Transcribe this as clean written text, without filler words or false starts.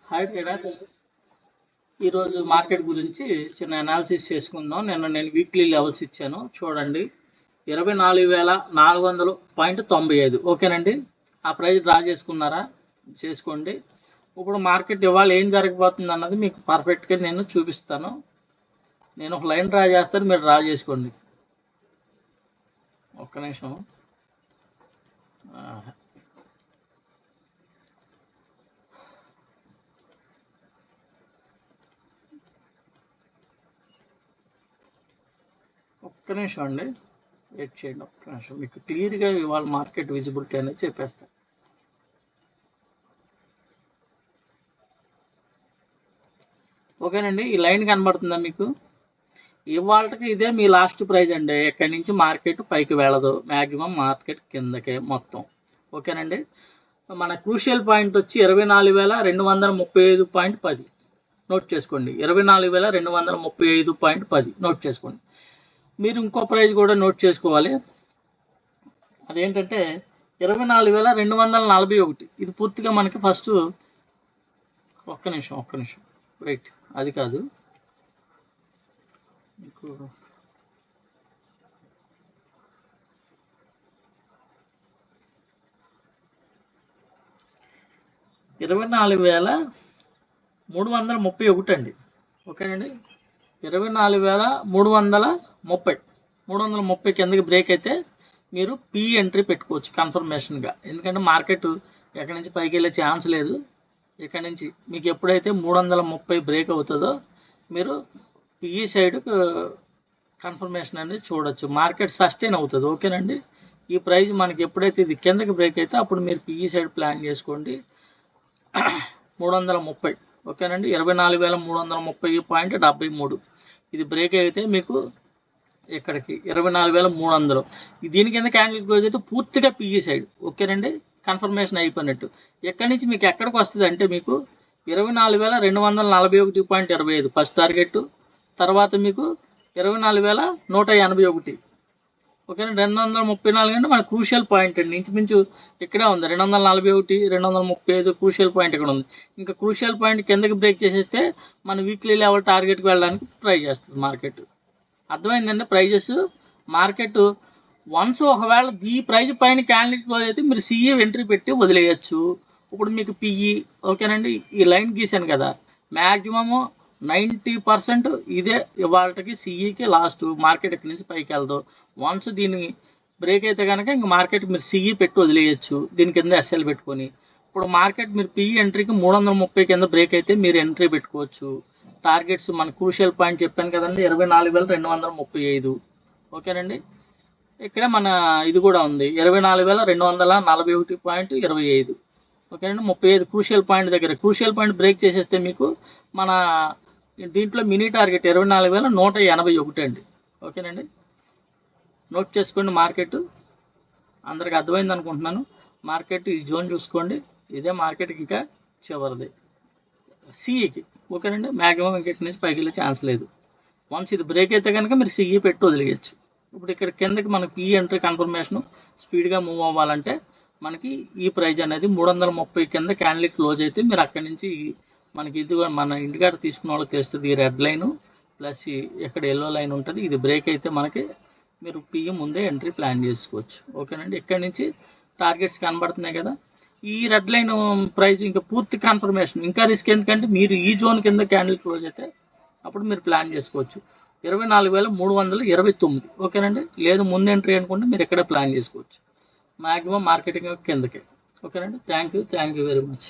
Hi traders, ఈరోజు market గురించి చిన్న అనాలిసిస్ చేసుకుందాం. నేను వీక్లీ లెవెల్స్ ఇచ్చాను చూడండి. 24,400.95 ఓకేనండి. ఆ ప్రైస్ డ్రా చేసుకున్నారా? చేసుకోండి. ఇప్పుడు మార్కెట్ ఇవాళ ఏం జరగబోతుంది అన్నది మీకు పర్ఫెక్ట్గా నేను చూపిస్తాను. నేను ఒక లైన్ డ్రా చేస్తాను, మీరు డ్రా చేసుకోండి. ఒక్క నిమిషం. ఒక్క నిమిషం అండి, వెయిట్ చేయండి. ఒక్క నిమిషం, మీకు క్లియర్గా ఇవాళ మార్కెట్ విజిబిలిటీ అనేది చెప్పేస్తాను. ఓకేనండి, ఈ లైన్ కనబడుతుందా మీకు? ఇవాళకి ఇదే మీ లాస్ట్ ప్రైజ్ అండి. ఎక్కడి నుంచి మార్కెట్ పైకి వెళ్ళదు, మ్యాక్సిమం మార్కెట్ కిందకే మొత్తం. ఓకేనండి, మన క్రూషియల్ పాయింట్ వచ్చి 24,235.10 నోట్ చేసుకోండి. 24,235.10 నోట్ చేసుకోండి. మీరు ఇంకో ప్రైజ్ కూడా నోట్ చేసుకోవాలి. అదేంటంటే 24,241. ఇది పూర్తిగా మనకి ఫస్ట్. ఒక్క నిమిషం వెయిట్, అది కాదు మీకు 24,331 అండి. ఓకేనండి, 24,330 కిందకి బ్రేక్ అయితే మీరు పీ ఎంట్రీ పెట్టుకోవచ్చు కన్ఫర్మేషన్గా. ఎందుకంటే మార్కెట్ ఎక్కడి నుంచి పైకి వెళ్ళే ఛాన్స్ లేదు. ఇక్కడ నుంచి మీకు ఎప్పుడైతే 330 బ్రేక్ అవుతుందో మీరు పిఈ సైడ్ కన్ఫర్మేషన్ అనేది చూడొచ్చు. మార్కెట్ సస్టైన్ అవుతుంది. ఓకేనండి, ఈ ప్రైస్ మనకి ఎప్పుడైతే ఇది కిందకి బ్రేక్ అయితే అప్పుడు మీరు పిఈ సైడ్ ప్లాన్ చేసుకోండి. 330. ఓకేనండి, 24,330.73. ఇది బ్రేక్ అయితే మీకు ఇక్కడికి 24,300. దీని కింద క్యాండిల్ క్లోజ్ అయితే పూర్తిగా పిఈ సైడ్. ఓకేనండి, కన్ఫర్మేషన్ అయిపోయినట్టు. ఎక్కడి నుంచి మీకు ఎక్కడికి వస్తుంది అంటే మీకు 24,241.25 ఫస్ట్ టార్గెట్. తర్వాత మీకు 24,181. ఓకేనా, 234 అంటే మన క్రూషియల్ పాయింట్ అండి. ఇంచుమించు ఇక్కడే ఉంది 241, 235 క్రూషియల్ పాయింట్ ఇక్కడ ఉంది. ఇంకా క్రూషియల్ పాయింట్ కిందకి బ్రేక్ చేసేస్తే మన వీక్లీ లెవెల్ టార్గెట్కి వెళ్ళడానికి ట్రై చేస్తుంది మార్కెట్. అర్థమైందండి? ప్రైజెస్ మార్కెట్ వన్స్ ఒకవేళ ఈ ప్రైజ్ పైన క్యాండిల్ క్లోజ్ అయితే మీరు సిఈ ఎంట్రీ పెట్టి వదిలేయచ్చు. ఇప్పుడు మీకు పిఈ. ఓకేనండి, ఈ లైన్ గీసాను కదా, మ్యాక్సిమము 90% ఇదే ఇవాళకి సిఈకి లాస్ట్. మార్కెట్ ఇక్కడి నుంచి పైకి వెళ్దాం. వన్స్ దీన్ని బ్రేక్ అయితే కనుక ఇంక మార్కెట్ మీరు సిఈ పెట్టి వదిలేయచ్చు. దీని కింద ఎస్ఎల్ పెట్టుకొని. ఇప్పుడు మార్కెట్ మీరు పిఈ ఎంట్రీకి 330 కింద బ్రేక్ అయితే మీరు ఎంట్రీ పెట్టుకోవచ్చు. టార్గెట్స్ మన క్రూషియల్ పాయింట్ చెప్పాను కదండి, 24,235. ఓకేనండి, ఇక్కడ మన ఇది కూడా ఉంది 24,241.25. ఓకేనండి, 35 క్రూషియల్ పాయింట్ దగ్గర. క్రూషియల్ పాయింట్ బ్రేక్ చేసేస్తే మీకు మన దీంట్లో మినీ టార్గెట్ 24,181 అండి. ఓకేనండి, నోట్ చేసుకోండి. మార్కెట్ అందరికి అర్థమైంది అనుకుంటున్నాను. మార్కెట్ ఈ జోన్ చూసుకోండి, ఇదే మార్కెట్కి ఇంకా చివరిది సిఈకి. ఓకేనండి, మ్యాక్సిమం ఇంకెక్కడి నుంచి పైకి వెళ్ళే ఛాన్స్ లేదు. వన్స్ ఇది బ్రేక్ అయితే కనుక మీరు సిఈ పెట్టి వదిలేయచ్చు. ఇప్పుడు ఇక్కడ కిందకి మనకి పీ ఎంట్రీ కన్ఫర్మేషన్ స్పీడ్గా మూవ్ అవ్వాలంటే మనకి ఈ ప్రైజ్ అనేది 330 కింద క్యాండిల్ క్లోజ్ అయితే మీరు అక్కడి నుంచి మనకి ఇది మన ఇంటికాడ తీసుకున్న వాళ్ళకి తెలుస్తుంది. ఈ రెడ్ లైన్ ప్లస్ ఇక్కడ ఎల్లో లైన్ ఉంటుంది. ఇది బ్రేక్ అయితే మనకి మీరు పిఈ ముందే ఎంట్రీ ప్లాన్ చేసుకోవచ్చు. ఓకేనండి, ఇక్కడి నుంచి టార్గెట్స్ కనబడుతున్నాయి కదా, ఈ రెడ్ లైన్ ప్రైస్ ఇంకా పూర్తి కన్ఫర్మేషన్. ఇంకా రిస్క్ ఎందుకంటే మీరు ఈ జోన్ కింద క్యాండిల్ క్లోజ్ అయితే అప్పుడు మీరు ప్లాన్ చేసుకోవచ్చు. 24,329. ఓకేనండి, లేదు ముందు ఎంట్రీ అనుకుంటే మీరు ఎక్కడే ప్లాన్ చేసుకోవచ్చు. మ్యాక్సిమం మార్కెటింగ్ కిందకి. ఓకేనండి, థ్యాంక్ యూ వెరీ మచ్.